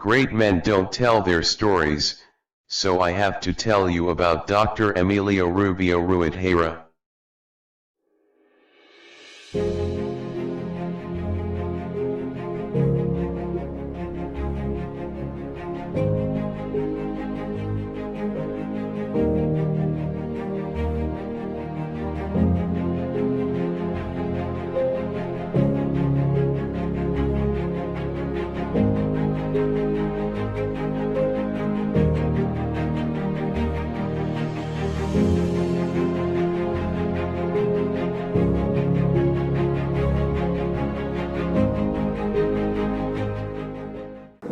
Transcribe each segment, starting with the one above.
Great men don't tell their stories, so I have to tell you about Dr. Emilio Rubio Ruidera.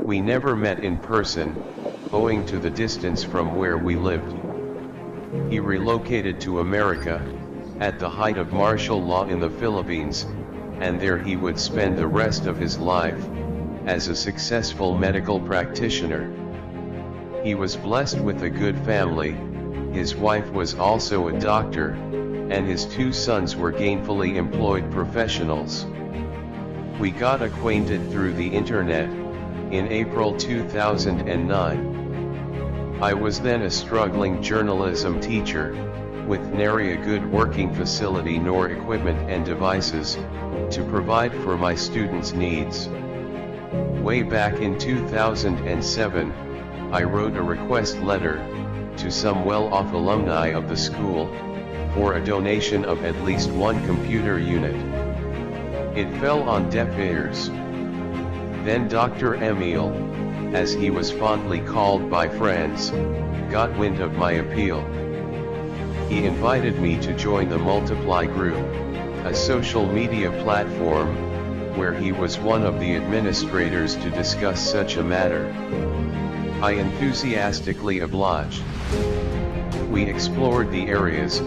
We never met in person, owing to the distance from where we lived. He relocated to America, at the height of martial law in the Philippines, and there he would spend the rest of his life, as a successful medical practitioner. He was blessed with a good family, his wife was also a doctor, and his two sons were gainfully employed professionals. We got acquainted through the internet, in April 2009. I was then a struggling journalism teacher, with nary a good working facility nor equipment and devices, to provide for my students' needs. Way back in 2007, I wrote a request letter, to some well-off alumni of the school, for a donation of at least one computer unit. It fell on deaf ears. Then Dr. Emil, as he was fondly called by friends, got wind of my appeal. He invited me to join the Multiply group, a social media platform, where he was one of the administrators to discuss such a matter. I enthusiastically obliged. We explored the areas,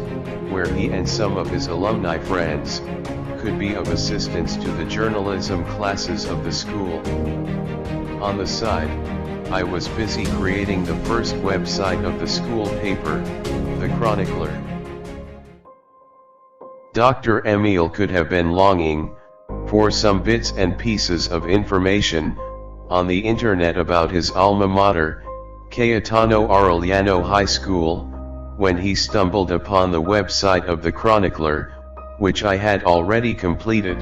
where he and some of his alumni friends, could be of assistance to the journalism classes of the school. On the side, I was busy creating the first website of the school paper, the Chronicler. Dr. Emil could have been longing for some bits and pieces of information on the internet about his alma mater, Cayetano Arellano High School, when he stumbled upon the website of the Chronicler, which I had already completed.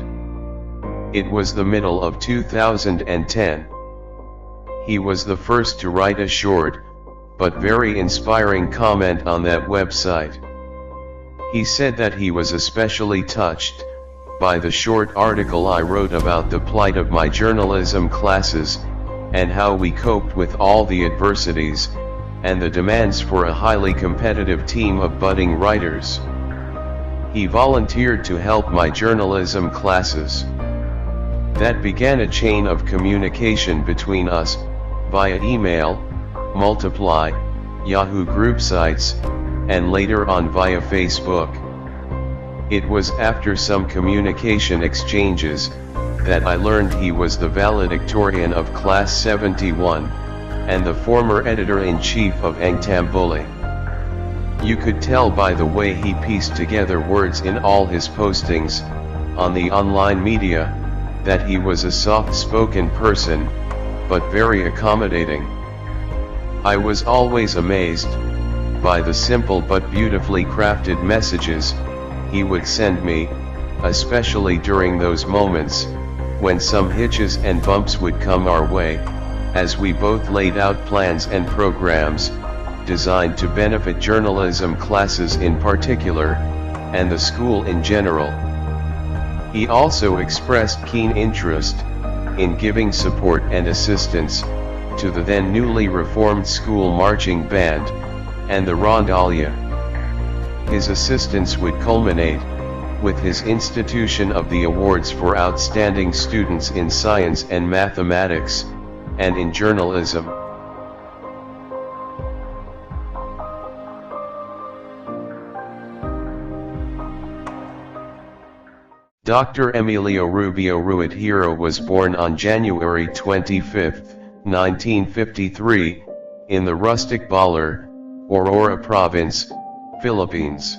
It was the middle of 2010. He was the first to write a short, but very inspiring comment on that website. He said that he was especially touched by the short article I wrote about the plight of my journalism classes, and how we coped with all the adversities, and the demands for a highly competitive team of budding writers. He volunteered to help my journalism classes. That began a chain of communication between us, via email, Multiply, Yahoo group sites, and later on via Facebook. It was after some communication exchanges, that I learned he was the valedictorian of Class 71, and the former editor-in-chief of Angtambuli. You could tell by the way he pieced together words in all his postings, on the online media, that he was a soft-spoken person, but very accommodating. I was always amazed by the simple but beautifully crafted messages he would send me, especially during those moments, when some hitches and bumps would come our way, as we both laid out plans and programs, designed to benefit journalism classes in particular, and the school in general. He also expressed keen interest in giving support and assistance to the then newly reformed school marching band and the rondalia. His assistance would culminate with his institution of the awards for outstanding students in science and mathematics, and in journalism. Dr. Emilio Rubio Ruidera was born on January 25, 1953, in the rustic Baler, Aurora Province, Philippines.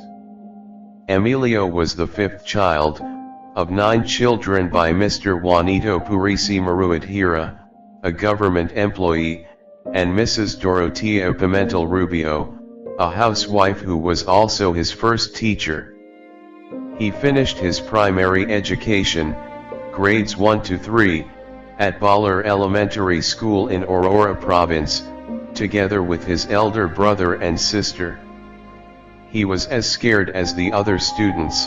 Emilio was the fifth child, of 9 children by Mr. Juanito Purisima Ruidera, a government employee, and Mrs. Dorotea Pimentel Rubio, a housewife who was also his first teacher. He finished his primary education, grades 1 to 3, at Baller Elementary School in Aurora Province, together with his elder brother and sister. He was as scared as the other students,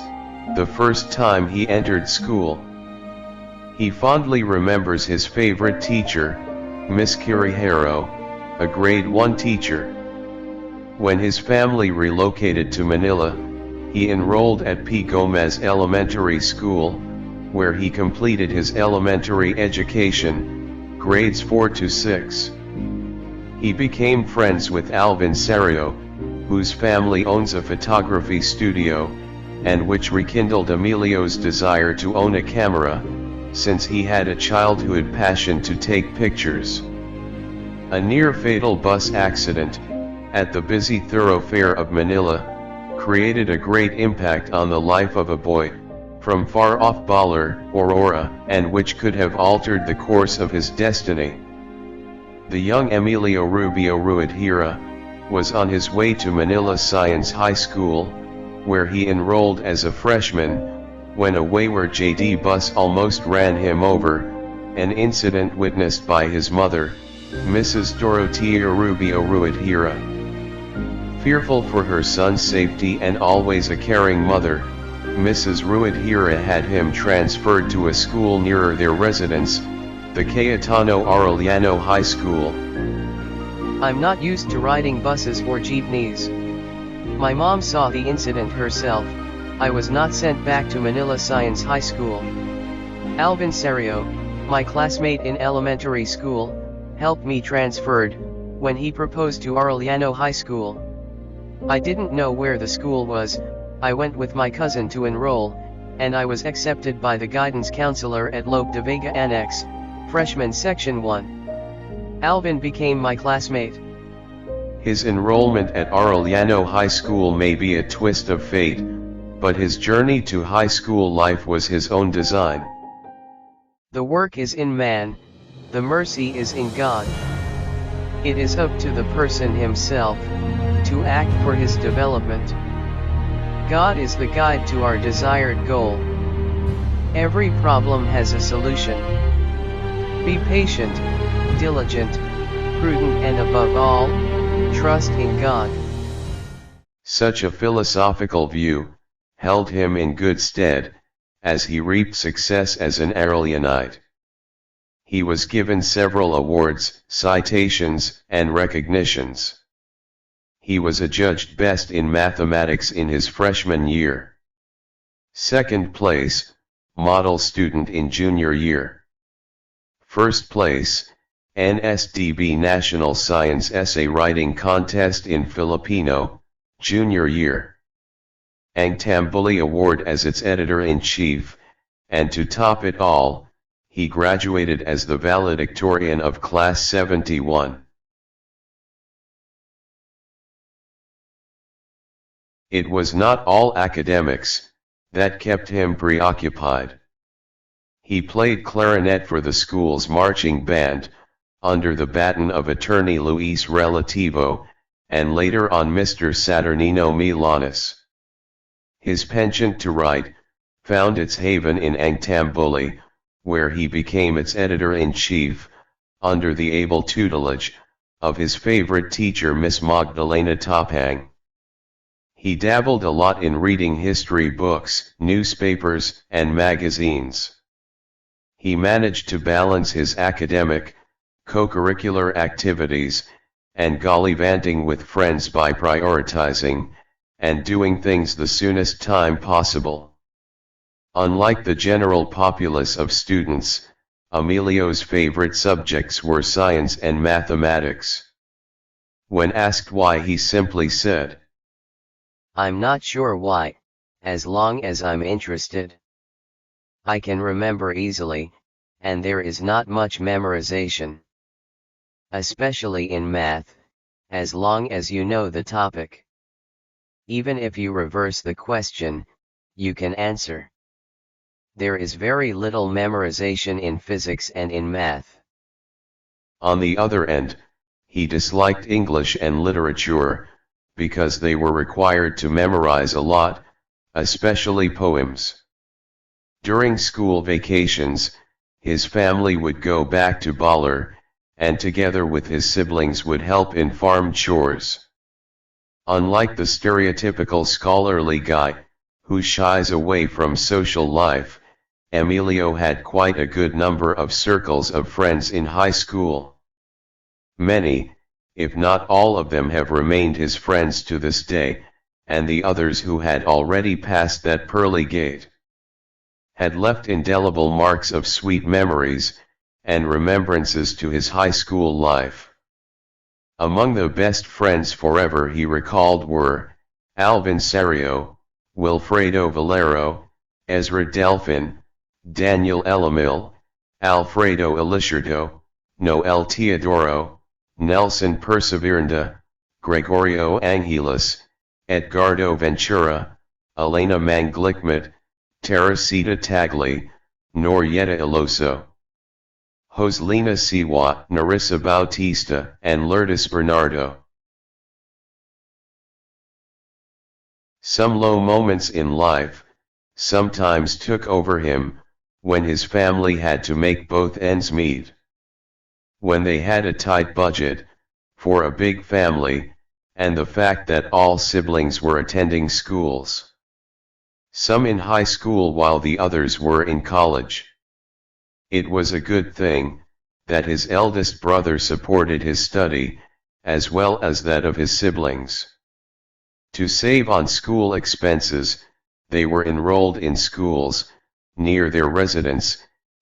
the first time he entered school. He fondly remembers his favorite teacher, Miss Kirihiro, a grade 1 teacher. When his family relocated to Manila, he enrolled at P. Gomez Elementary School, where he completed his elementary education, grades 4 to 6. He became friends with Alvin Serio, whose family owns a photography studio, and which rekindled Emilio's desire to own a camera, since he had a childhood passion to take pictures. A near-fatal bus accident, at the busy thoroughfare of Manila, created a great impact on the life of a boy, from far-off Baler, Aurora, and which could have altered the course of his destiny. The young Emilio Rubio Ruidera was on his way to Manila Science High School, where he enrolled as a freshman, when a wayward JD bus almost ran him over, an incident witnessed by his mother, Mrs. Dorotea Rubio Ruidera. Fearful for her son's safety and always a caring mother, Mrs. Ruidera had him transferred to a school nearer their residence, the Cayetano Arellano High School. I'm not used to riding buses or jeepneys. My mom saw the incident herself. I was not sent back to Manila Science High School. Alvin Serio, my classmate in elementary school, helped me transferred, when he proposed to Arellano High School. I didn't know where the school was. I went with my cousin to enroll, and I was accepted by the guidance counselor at Lope de Vega Annex, freshman section 1. Alvin became my classmate. His enrollment at Arellano High School may be a twist of fate, but his journey to high school life was his own design. The work is in man, the mercy is in God. It is up to the person himself, to act for his development. God is the guide to our desired goal. Every problem has a solution. Be patient, diligent, prudent, and above all, trust in God. Such a philosophical view held him in good stead, as he reaped success as an Arellionite. He was given several awards, citations, and recognitions. He was adjudged best in mathematics in his freshman year. Second place, model student in junior year. First place, NSDB National Science Essay Writing Contest in Filipino, junior year. Angtambuli Award as its editor-in-chief, and to top it all, he graduated as the valedictorian of Class 71. It was not all academics that kept him preoccupied. He played clarinet for the school's marching band, under the baton of attorney Luis Relativo, and later on Mr. Saturnino Milanes. His penchant to write found its haven in Angtambuli, where he became its editor-in-chief, under the able tutelage of his favorite teacher Miss Magdalena Topang. He dabbled a lot in reading history books, newspapers, and magazines. He managed to balance his academic, co-curricular activities, and gallivanting with friends by prioritizing and doing things the soonest time possible. Unlike the general populace of students, Emilio's favorite subjects were science and mathematics. When asked why, he simply said, I'm not sure why, as long as I'm interested. I can remember easily, and there is not much memorization. Especially in math, as long as you know the topic. Even if you reverse the question, you can answer. There is very little memorization in physics and in math. On the other end, he disliked English and literature, because they were required to memorize a lot, especially poems. During school vacations, his family would go back to Baler, and together with his siblings would help in farm chores. Unlike the stereotypical scholarly guy, who shies away from social life, Emilio had quite a good number of circles of friends in high school. Many, if not all of them, have remained his friends to this day, and the others who had already passed that pearly gate had left indelible marks of sweet memories and remembrances to his high school life. Among the best friends forever he recalled were Alvin Serio, Wilfredo Valero, Ezra Delfin, Daniel Elamil, Alfredo Elisardo, Noel Teodoro, Nelson Perseveranda, Gregorio Angelis, Edgardo Ventura, Elena Manglicmat, Teresita Tagli, Norieta Eloso, Joselina Siwa, Narissa Bautista, and Lourdes Bernardo. Some low moments in life sometimes took over him, when his family had to make both ends meet. When they had a tight budget, for a big family, and the fact that all siblings were attending schools. Some in high school while the others were in college. It was a good thing that his eldest brother supported his study, as well as that of his siblings. To save on school expenses, they were enrolled in schools near their residence,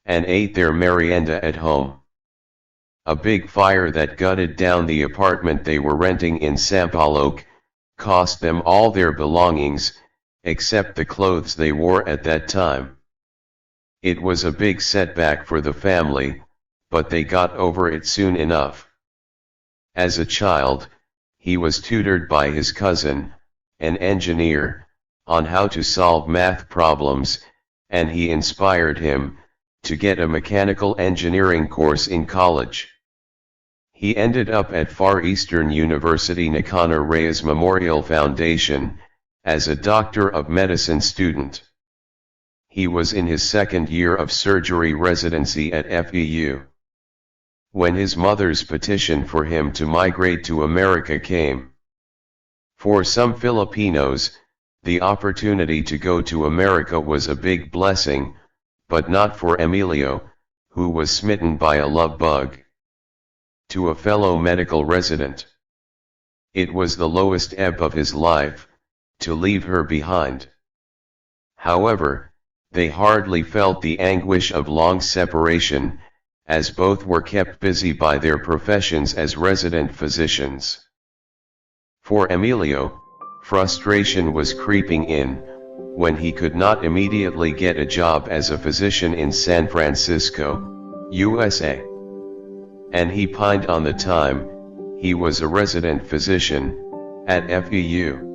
and ate their merienda at home. A big fire that gutted down the apartment they were renting in Sampaloc cost them all their belongings, except the clothes they wore at that time. It was a big setback for the family, but they got over it soon enough. As a child, he was tutored by his cousin, an engineer, on how to solve math problems, and he inspired him to get a mechanical engineering course in college. He ended up at Far Eastern University Nicanor Reyes Memorial Foundation, as a Doctor of Medicine student. He was in his second year of surgery residency at FEU. When his mother's petition for him to migrate to America came. For some Filipinos, the opportunity to go to America was a big blessing, but not for Emilio, who was smitten by a love bug. To a fellow medical resident, it was the lowest ebb of his life to leave her behind. However, they hardly felt the anguish of long separation, as both were kept busy by their professions as resident physicians. For Emilio, frustration was creeping in, when he could not immediately get a job as a physician in San Francisco, USA. And he pined on the time he was a resident physician at FEU.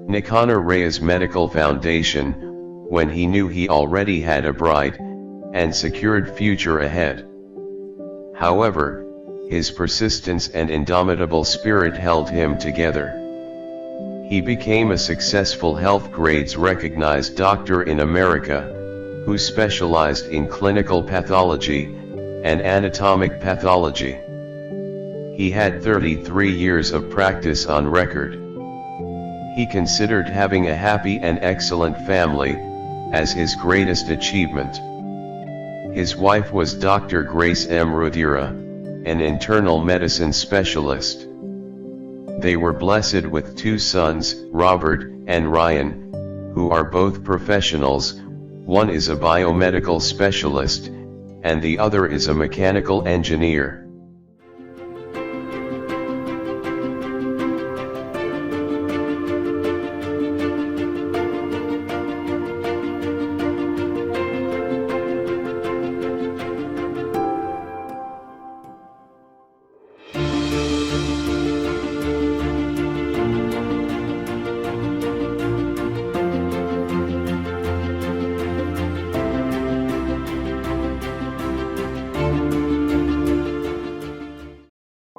Nicanor Reyes Medical Foundation, when he knew he already had a bright and secured future ahead. However, his persistence and indomitable spirit held him together. He became a successful health grades recognized doctor in America, who specialized in clinical pathology and anatomic pathology. He had 33 years of practice on record. He considered having a happy and excellent family as his greatest achievement. His wife was Dr. Grace M. Ruidera, an internal medicine specialist. They were blessed with 2 sons, Robert and Ryan, who are both professionals. One is a biomedical specialist, and the other is a mechanical engineer.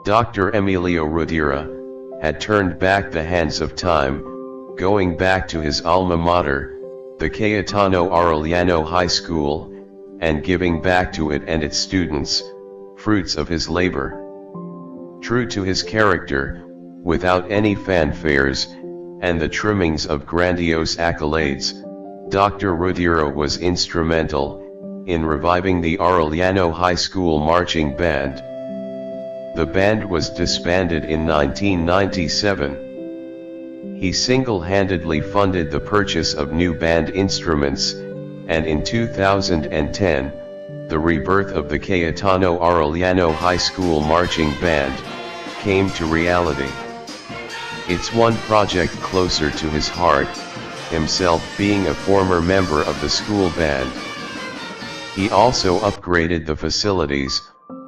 Dr. Emilio Ruidera had turned back the hands of time, going back to his alma mater, the Cayetano Arellano High School, and giving back to it and its students, fruits of his labor. True to his character, without any fanfares, and the trimmings of grandiose accolades, Dr. Ruidera was instrumental in reviving the Arellano High School marching band. The band was disbanded in 1997. He single-handedly funded the purchase of new band instruments, and in 2010, the rebirth of the Cayetano Arellano High School marching band came to reality. It's one project closer to his heart, himself being a former member of the school band. He also upgraded the facilities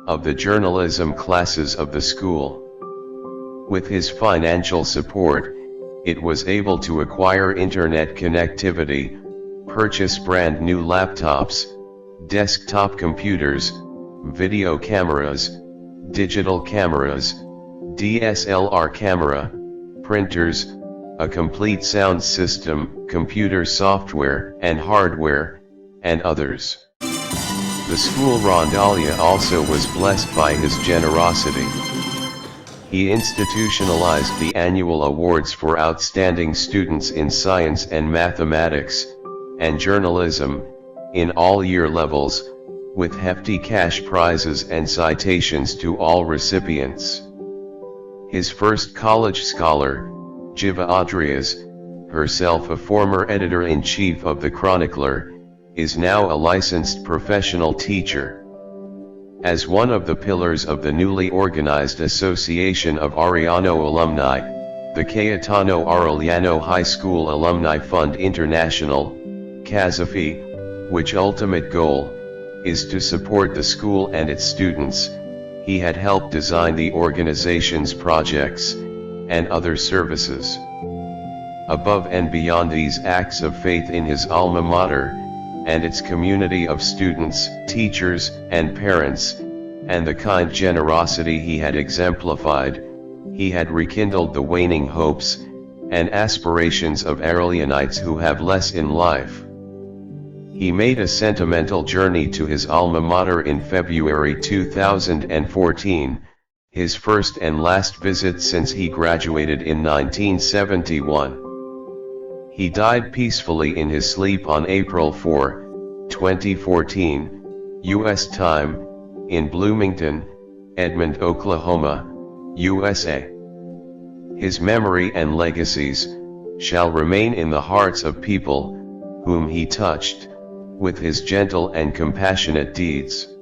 of the journalism classes of the school. With his financial support, it was able to acquire internet connectivity, purchase brand new laptops, desktop computers, video cameras, digital cameras, DSLR camera, printers, a complete sound system, computer software and hardware, and others. The school Rondalia also was blessed by his generosity. He institutionalized the annual awards for outstanding students in science and mathematics, and journalism, in all year levels, with hefty cash prizes and citations to all recipients. His first college scholar, Jiva Adrias, herself a former editor-in-chief of the Chronicler, is now a licensed professional teacher. As one of the pillars of the newly organized Association of Arellano Alumni, the Cayetano Arellano High School Alumni Fund International, CASAFI, which ultimate goal is to support the school and its students, he had helped design the organization's projects and other services. Above and beyond these acts of faith in his alma mater, and its community of students, teachers, and parents, and the kind generosity he had exemplified, he had rekindled the waning hopes and aspirations of Arellanites who have less in life. He made a sentimental journey to his alma mater in February 2014, his first and last visit since he graduated in 1971. He died peacefully in his sleep on April 4, 2014, U.S. time, in Bloomington, Edmond, Oklahoma, USA. His memory and legacies shall remain in the hearts of people whom he touched with his gentle and compassionate deeds.